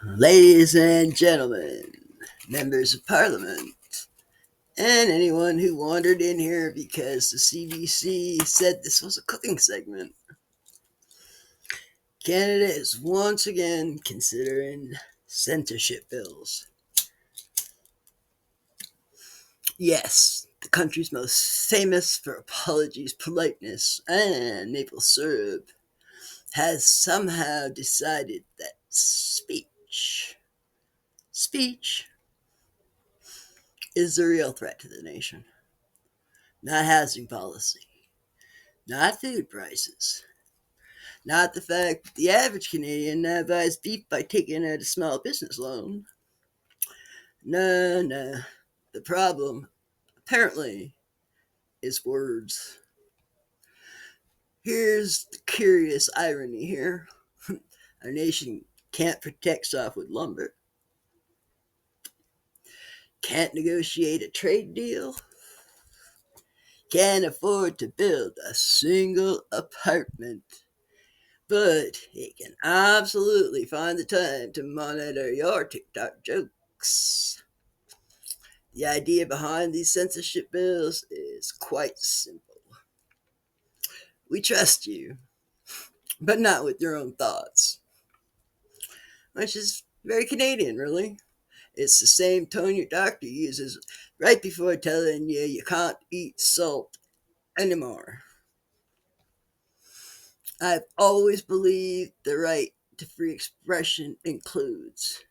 Ladies and gentlemen, members of parliament, and anyone who wandered in here because the CBC said this was a cooking segment, Canada is once again considering censorship bills. Yes, the country's most famous for apologies, politeness, and maple syrup has somehow decided that speech is the real threat to the nation. Not housing policy, not food prices, not the fact that the average Canadian now buys beef by taking out a small business loan. No, no. The problem, apparently, is words. Here's the curious irony here. Our nation can't protect softwood lumber, can't negotiate a trade deal, can't afford to build a single apartment, but it can absolutely find the time to monitor your TikTok jokes. The idea behind these censorship bills is quite simple. We trust you, but not with your own thoughts, which is very Canadian, really. It's the same tone your doctor uses right before telling you you can't eat salt anymore. I've always believed the right to free expression includes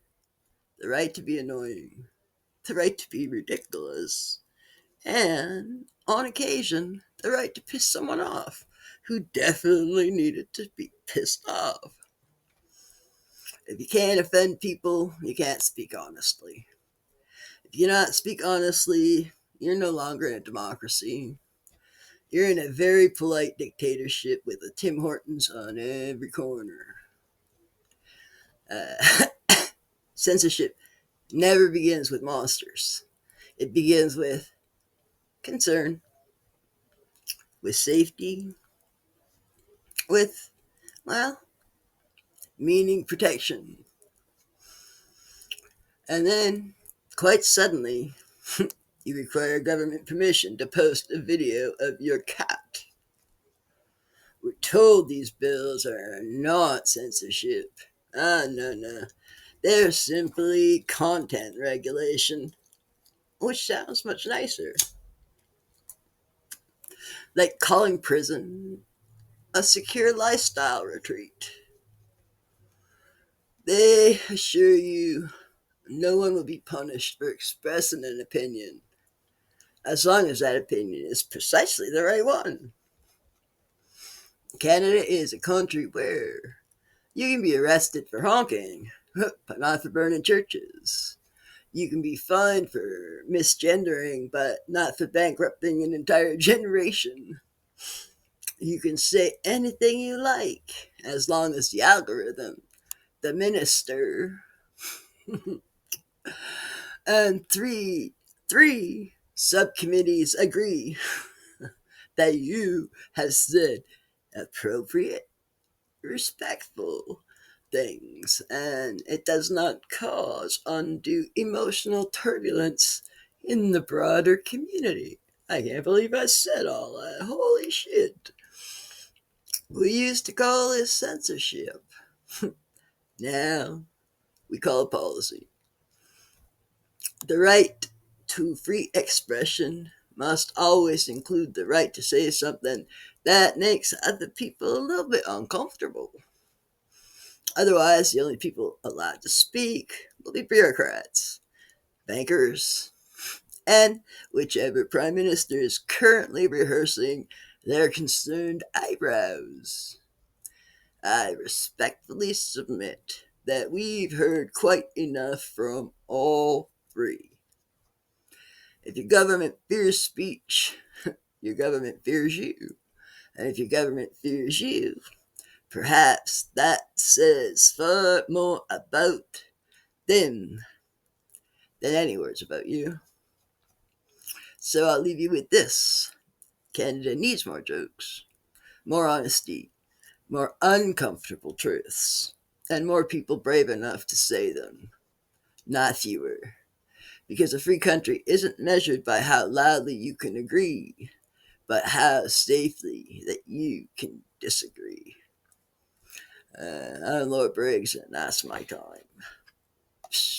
the right to be annoying, the right to be ridiculous, and, on occasion, the right to piss someone off who definitely needed to be pissed off. If you can't offend people, you can't speak honestly. If you not speak honestly, you're no longer in a democracy. You're in a very polite dictatorship with a Tim Hortons on every corner. Uh, censorship never begins with monsters. It begins with concern, with safety, with, well, meaning protection. And then, quite suddenly, you require government permission to post a video of your cat. We're told these bills are not censorship. Ah, no, no. They're simply content regulation, which sounds much nicer. Like calling prison a secure lifestyle retreat. They assure you no one will be punished for expressing an opinion, as long as that opinion is precisely the right one. Canada is a country where you can be arrested for honking, but not for burning churches. You can be fined for misgendering, but not for bankrupting an entire generation. You can say anything you like, as long as the algorithm, the minister, and three subcommittees agree that you have said appropriate, respectful things, and it does not cause undue emotional turbulence in the broader community. I can't believe I said all that. Holy shit. We used to call this censorship. Now we call it policy. The right to free expression must always include the right to say something that makes other people a little bit uncomfortable. Otherwise, the only people allowed to speak will be bureaucrats, bankers, and whichever prime minister is currently rehearsing their concerned eyebrows. I respectfully submit that we've heard quite enough from all three. If your government fears speech, your government fears you. And if your government fears you, perhaps that says far more about them than any words about you. So I'll leave you with this. Canada needs more jokes, more honesty, more uncomfortable truths. and more people brave enough to say them, not fewer. Because a free country isn't measured by how loudly you can agree, but how safely that you can disagree. I'm Lord Briggs, and that's my time.